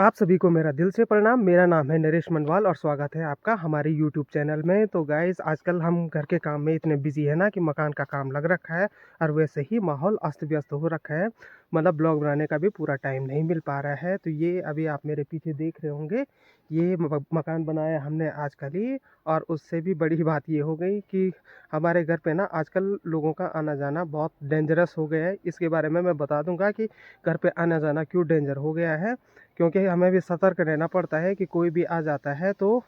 आप सभी को मेरा दिल से प्रणाम। मेरा नाम है नरेश मनवाल और स्वागत है आपका हमारे यूट्यूब चैनल में। तो गाइस, आजकल हम घर के काम में इतने बिजी है ना कि मकान का काम लग रखा है और वैसे ही माहौल अस्त व्यस्त हो रखा है। मतलब ब्लॉग बनाने का भी पूरा टाइम नहीं मिल पा रहा है। तो ये अभी आप मेरे पीछे देख रहे होंगे, ये मकान बनाया हमने आजकल ही। और उससे भी बड़ी बात ये हो गई कि हमारे घर पे ना आजकल लोगों का आना जाना बहुत डेंजरस हो गया है। इसके बारे में मैं बता दूंगा कि घर पे आना जाना क्यों डेंजर हो गया है, क्योंकि हमें भी सतर्क रहना पड़ता है कि कोई भी आ जाता है तो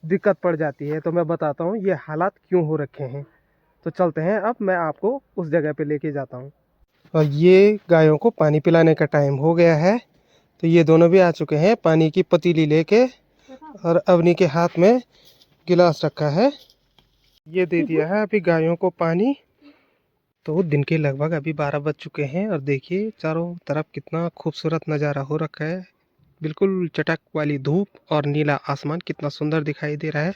दिक्कत पड़ जाती है। तो मैं बताता हूँ ये हालात क्यों हो रखे हैं। तो चलते हैं, अब मैं आपको उस जगह पे लेके जाता हूँ। और ये गायों को पानी पिलाने का टाइम हो गया है। तो ये दोनों भी आ चुके हैं पानी की पतीली लेके, और अवनी के हाथ में गिलास रखा है। ये दे दिया है अभी गायों को पानी। तो दिन के लगभग अभी 12 बज चुके हैं और देखिए चारों तरफ कितना खूबसूरत नज़ारा हो रखा है। बिल्कुल चटक वाली धूप और नीला आसमान कितना सुंदर दिखाई दे रहा है।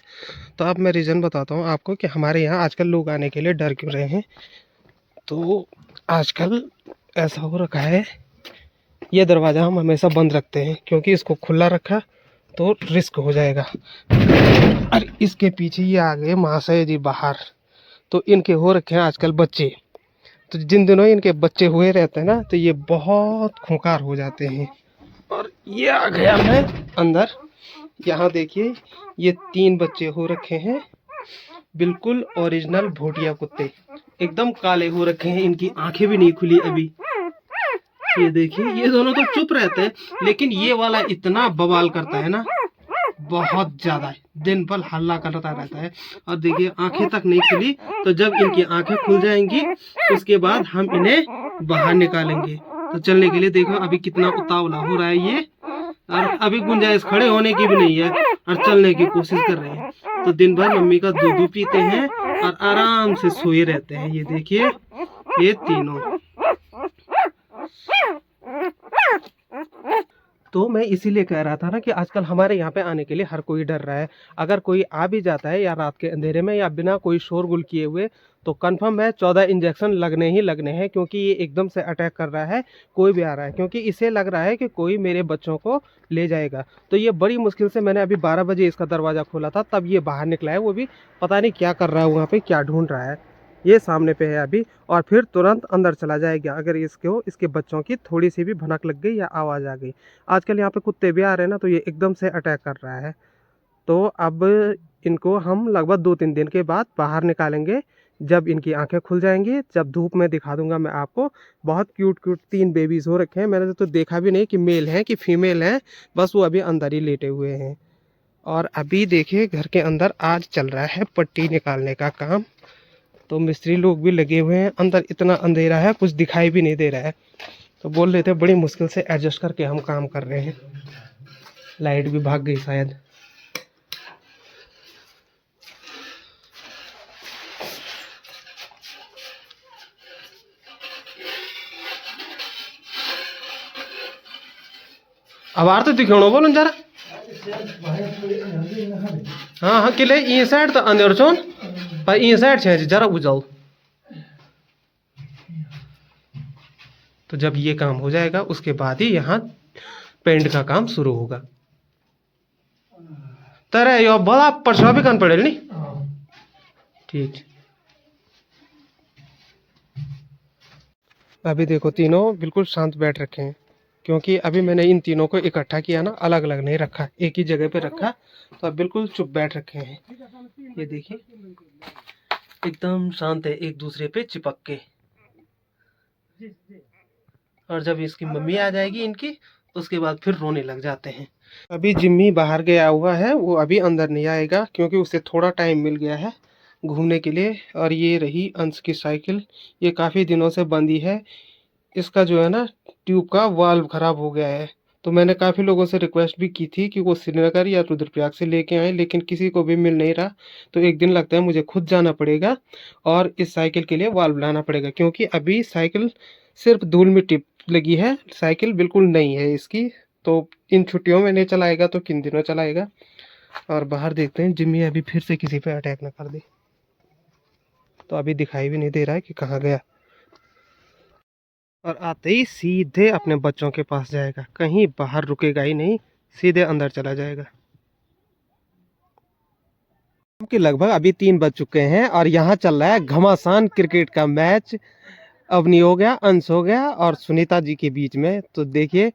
तो अब मैं रीज़न बताता हूँ आपको कि हमारे यहाँ आजकल लोग आने के लिए डर क्यों रहे हैं। तो आजकल ऐसा हो रखा है, ये दरवाज़ा हम हमेशा बंद रखते हैं क्योंकि इसको खुला रखा तो रिस्क हो जाएगा। और इसके पीछे ये आ गए महाशय जी बाहर। तो इनके हो रखे हैं आजकल बच्चे। तो जिन दिनों इनके बच्चे हुए रहते हैं ना, तो ये बहुत खूंखार हो जाते हैं। और ये आ गया मैं अंदर। यहाँ देखिए, ये 3 बच्चे हो रखे हैं, बिल्कुल ओरिजिनल भोटिया कुत्ते, एकदम काले हो रखे हैं। इनकी आंखें भी नहीं खुली अभी। ये देखिए, ये दोनों तो चुप रहते हैं, लेकिन ये वाला इतना बवाल करता है ना, बहुत ज्यादा है। दिन भर हल्ला करता रहता है। और देखिए आंखें तक नहीं खुली। तो जब इनकी आंखें खुल जाएंगी उसके बाद हम इन्हें बाहर निकालेंगे। तो चलने के लिए देखो अभी कितना उतावला हो रहा है ये। और अभी गुंजाइश खड़े होने की भी नहीं है और चलने की कोशिश कर रहे हैं। तो दिन भर मम्मी का दूध पीते हैं और आराम से सोए रहते हैं। ये देखिए, ये तीनों। तो मैं इसीलिए कह रहा था ना कि आजकल हमारे यहाँ पे आने के लिए हर कोई डर रहा है। अगर कोई आ भी जाता है या रात के अंधेरे में या बिना कोई शोरगुल किए हुए, तो कंफर्म है 14 इंजेक्शन लगने ही लगने हैं, क्योंकि ये एकदम से अटैक कर रहा है। कोई भी आ रहा है क्योंकि इसे लग रहा है कि कोई मेरे बच्चों को ले जाएगा। तो ये बड़ी मुश्किल से मैंने अभी 12 बजे इसका दरवाज़ा खोला था, तब ये बाहर निकला है। वो भी पता नहीं क्या कर रहा है वहाँ पर, क्या ढूंढ रहा है। ये सामने पे है अभी, और फिर तुरंत अंदर चला जाएगा अगर इसको इसके बच्चों की थोड़ी सी भी भनक लग गई या आवाज़ आ गई। आजकल यहाँ पे कुत्ते भी आ रहे हैं ना, तो ये एकदम से अटैक कर रहा है। तो अब इनको हम लगभग 2-3 दिन के बाद बाहर निकालेंगे, जब इनकी आंखें खुल जाएंगी, जब धूप में दिखा दूंगा मैं आपको। बहुत क्यूट क्यूट 3 बेबीज़ हो रखे हैं। मैंने तो देखा भी नहीं कि मेल हैं कि फीमेल हैं, बस वो अभी अंदर ही लेटे हुए हैं। और अभी देखिए घर के अंदर आज चल रहा है पट्टी निकालने का काम। तो मिस्त्री लोग भी लगे हुए हैं। अंदर इतना अंधेरा है, कुछ दिखाई भी नहीं दे रहा है। तो बोल रहे थे बड़ी मुश्किल से एडजस्ट करके हम काम कर रहे हैं। लाइट भी भाग गई शायद। अब आर तो दिखाणो बोलो जरा। हाँ हाँ, किले ई साइड तो अंधेर छोन, पर ई साइड छे जरा उजाओ। तो जब ये काम हो जाएगा उसके बाद ही यहाँ पेंट का काम शुरू होगा। तेरे यो बड़ा परछा भी कान पड़ेल नहीं। ठीक। अभी देखो तीनों बिल्कुल शांत बैठ रखे हैं, क्योंकि अभी मैंने इन तीनों को इकट्ठा किया ना, अलग अलग नहीं रखा, एक ही जगह पे रखा। तो अब बिल्कुल चुप बैठ रखे हैं। ये देखिए एकदम शांत है एक दूसरे पे चिपक के। और जब इसकी मम्मी आ जाएगी इनकी, उसके बाद फिर रोने लग जाते हैं। अभी जिम्मी बाहर गया हुआ है, वो अभी अंदर नहीं आएगा क्योंकि उसे थोड़ा टाइम मिल गया है घूमने के लिए। और ये रही अंश की साइकिल, ये काफ़ी दिनों से बंदी है। इसका जो है ना ट्यूब का वाल्व खराब हो गया है। तो मैंने काफ़ी लोगों से रिक्वेस्ट भी की थी कि वो श्रीनगर या रुद्रप्रयाग से लेके आए, लेकिन किसी को भी मिल नहीं रहा। तो एक दिन लगता है मुझे खुद जाना पड़ेगा और इस साइकिल के लिए वाल्व लाना पड़ेगा, क्योंकि अभी साइकिल सिर्फ धूल मिट्टी लगी है, साइकिल बिल्कुल नई है इसकी। तो इन छुट्टियों में नहीं चलाएगा तो किन दिनों चलाएगा। और बाहर देखते हैं जिम्मी अभी फिर से किसी पे अटैक ना कर दे। तो अभी दिखाई भी नहीं दे रहा है कि कहाँ गया। और आते ही सीधे अपने बच्चों के पास जाएगा, कहीं बाहर रुकेगा ही नहीं, सीधे अंदर चला जाएगा। कि लगभग अभी 3 बज चुके हैं और यहाँ चल रहा है घमासान क्रिकेट का मैच। अवनी हो गया, अंश हो गया और सुनीता जी के बीच में। तो देखिए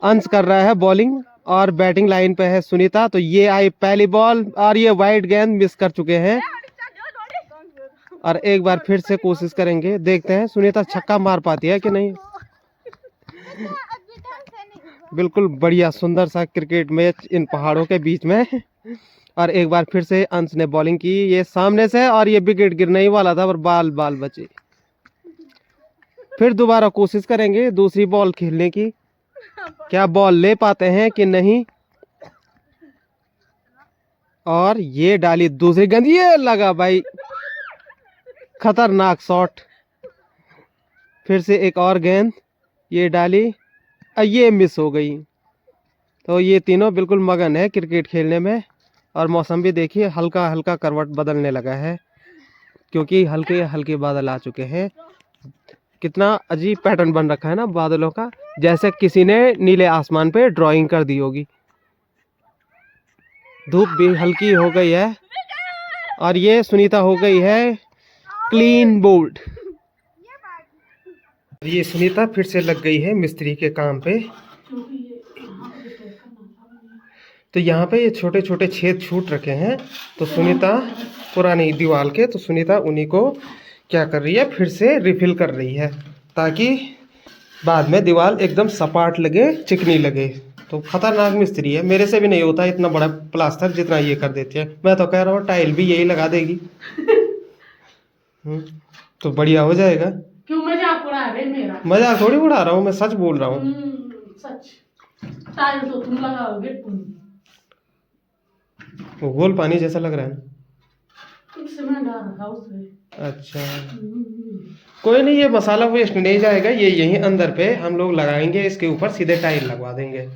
अंश कर रहा है बॉलिंग और बैटिंग लाइन पे है सुनीता। तो ये आई पहली बॉल और ये वाइड गेंद मिस कर चुके हैं और एक बार फिर से कोशिश करेंगे, देखते हैं सुनीता छक्का मार पाती है कि नहीं। बिल्कुल बढ़िया सुंदर सा क्रिकेट मैच इन पहाड़ों के बीच में। और एक बार फिर से अंश ने बॉलिंग की, ये सामने से और ये विकेट गिरने ही वाला था पर बाल बाल बचे। फिर दोबारा कोशिश करेंगे दूसरी बॉल खेलने की, क्या बॉल ले पाते हैं कि नहीं। और ये डाली दूसरी गेंद, ये लगा भाई, खतरनाक शॉट। फिर से एक और गेंद ये डाली, ये मिस हो गई। तो ये तीनों बिल्कुल मगन है क्रिकेट खेलने में। और मौसम भी देखिए हल्का हल्का करवट बदलने लगा है क्योंकि हल्के हल्के बादल आ चुके हैं। कितना अजीब पैटर्न बन रखा है ना बादलों का, जैसे किसी ने नीले आसमान पे ड्राइंग कर दी होगी। धूप भी हल्की हो गई है और ये सुनीता हो गई है क्लीन बोल्ड। ये सुनीता फिर से लग गई है मिस्त्री के काम पे। तो यहाँ पे ये छोटे छोटे छेद छूट रखे हैं, तो सुनीता पुरानी दीवार के, तो सुनीता उन्हीं को क्या कर रही है, फिर से रिफिल कर रही है ताकि बाद में दीवार एकदम सपाट लगे, चिकनी लगे। तो खतरनाक मिस्त्री है, मेरे से भी नहीं होता इतना बड़ा प्लास्टर जितना ये कर देती है। मैं तो कह रहा हूँ टाइल भी यही लगा देगी। तो बढ़िया हो जाएगा। क्यों मजाक उड़ा रहे मेरा? मजाक थोड़ी उड़ा रहा हूँ, मैं सच बोल रहा हूँ। सच। टाइल तो तुम लगाओगे। वो गोल पानी जैसा लग रहा है ना। सीमेंट डाल रखा उसमें। अच्छा कोई नहीं, ये मसाला वेस्ट नहीं जाएगा, ये यहीं अंदर पे हम लोग लगाएंगे, इसके ऊपर सीधे टाइल लगवा देंगे।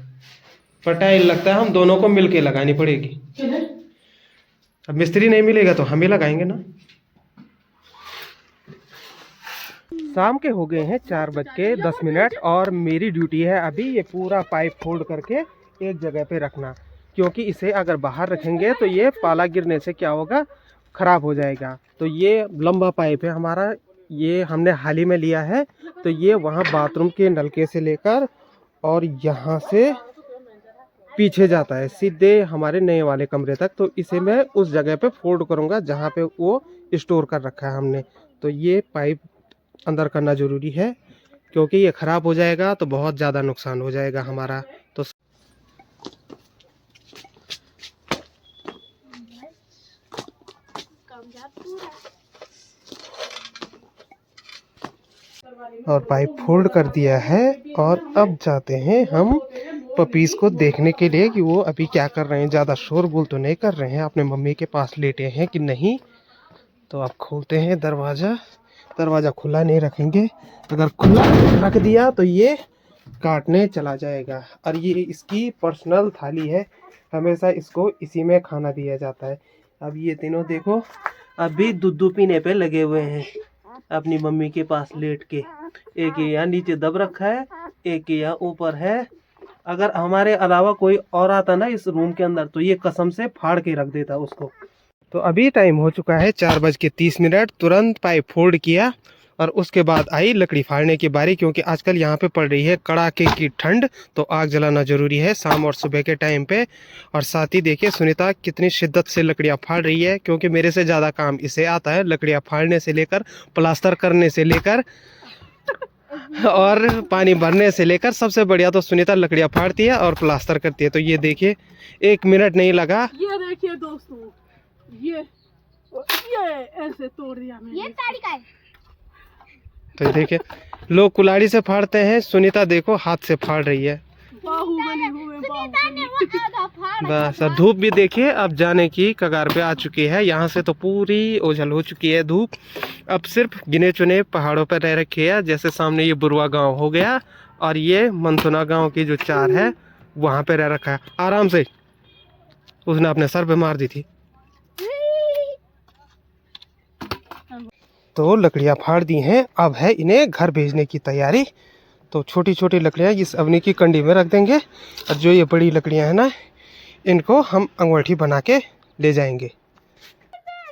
पर टाइल लगता है हम दोनों को मिलके लगानी पड़ेगी। अब मिस्त्री नहीं मिलेगा तो हम ही लगाएंगे ना। शाम के हो गए हैं 4:10 और मेरी ड्यूटी है अभी ये पूरा पाइप फोल्ड करके एक जगह पे रखना, क्योंकि इसे अगर बाहर रखेंगे तो ये पाला गिरने से क्या होगा, ख़राब हो जाएगा। तो ये लंबा पाइप है हमारा, ये हमने हाल ही में लिया है। तो ये वहाँ बाथरूम के नलके से लेकर और यहाँ से पीछे जाता है सीधे हमारे नए वाले कमरे तक। तो इसे मैं उस जगह पे फोल्ड करूँगा जहाँ पे वो स्टोर कर रखा है हमने। तो ये पाइप अंदर करना ज़रूरी है क्योंकि ये ख़राब हो जाएगा तो बहुत ज़्यादा नुकसान हो जाएगा हमारा। तो और पाइप फोल्ड कर दिया है और अब जाते हैं हम पपीज़ को देखने के लिए कि वो अभी क्या कर रहे हैं। ज़्यादा शोरगुल तो नहीं कर रहे हैं, अपने मम्मी के पास लेटे हैं कि नहीं। तो अब खोलते हैं दरवाज़ा। दरवाज़ा खुला नहीं रखेंगे, अगर खुला रख दिया तो ये काटने चला जाएगा। और ये इसकी पर्सनल थाली है, हमेशा इसको इसी में खाना दिया जाता है। अब ये तीनों देखो अभी दूध पीने पे लगे हुए हैं अपनी मम्मी के पास लेट के। एक यहाँ नीचे दब रखा है, एक यहाँ ऊपर है। अगर हमारे अलावा कोई और आता ना इस रूम के अंदर तो ये कसम से फाड़ के रख देता उसको। तो अभी टाइम हो चुका है 4:30। तुरंत पाइप फोल्ड किया और उसके बाद आई लकड़ी फाड़ने की बारी, क्योंकि आजकल यहाँ पे पड़ रही है कड़ाके की ठंड। तो आग जलाना ज़रूरी है शाम और सुबह के टाइम पे। और साथ ही देखिए सुनीता कितनी शिद्दत से लकड़ियाँ फाड़ रही है, क्योंकि मेरे से ज़्यादा काम इसे आता है। लकड़ियाँ फाड़ने से लेकर प्लास्टर करने से लेकर और पानी भरने से लेकर सबसे बढ़िया तो सुनीता लकड़ियाँ फाड़ती है और प्लास्टर करती है। तो ये देखिए 1 मिनट नहीं लगा। ये देखिए दोस्तों, ये ऐसे तोड़ दिया मैंने। ये ताड़ी का है। तो देखिए लोग कुल्हाड़ी से फाड़ते हैं, सुनीता देखो हाथ से फाड़ रही है। बस धूप भी देखिए अब जाने की कगार पे आ चुकी है, यहाँ से तो पूरी ओझल हो चुकी है धूप। अब सिर्फ गिने चुने पहाड़ों पर रह रखी है, जैसे सामने ये बुरवा गांव हो गया और ये मंथुना गांव की जो 4 है वहाँ पे रह रखा है आराम से। उसने अपने सर पे मार दी थी। तो लकड़ियाँ फाड़ दी हैं, अब है इन्हें घर भेजने की तैयारी। तो छोटी छोटी लकड़ियाँ इस अवनी की कंडी में रख देंगे और जो ये बड़ी लकड़ियाँ हैं ना, इनको हम अंगूठी बना के ले जाएंगे।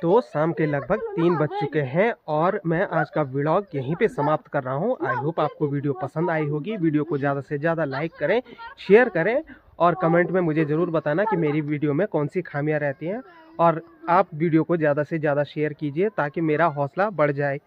तो शाम के लगभग 3 बज चुके हैं और मैं आज का व्लॉग यहीं पे समाप्त कर रहा हूँ। आई होप आपको वीडियो पसंद आई होगी। वीडियो को ज़्यादा से ज़्यादा लाइक करें, शेयर करें और कमेंट में मुझे ज़रूर बताना कि मेरी वीडियो में कौन सी खामियां रहती हैं। और आप वीडियो को ज़्यादा से ज़्यादा शेयर कीजिए ताकि मेरा हौसला बढ़ जाए।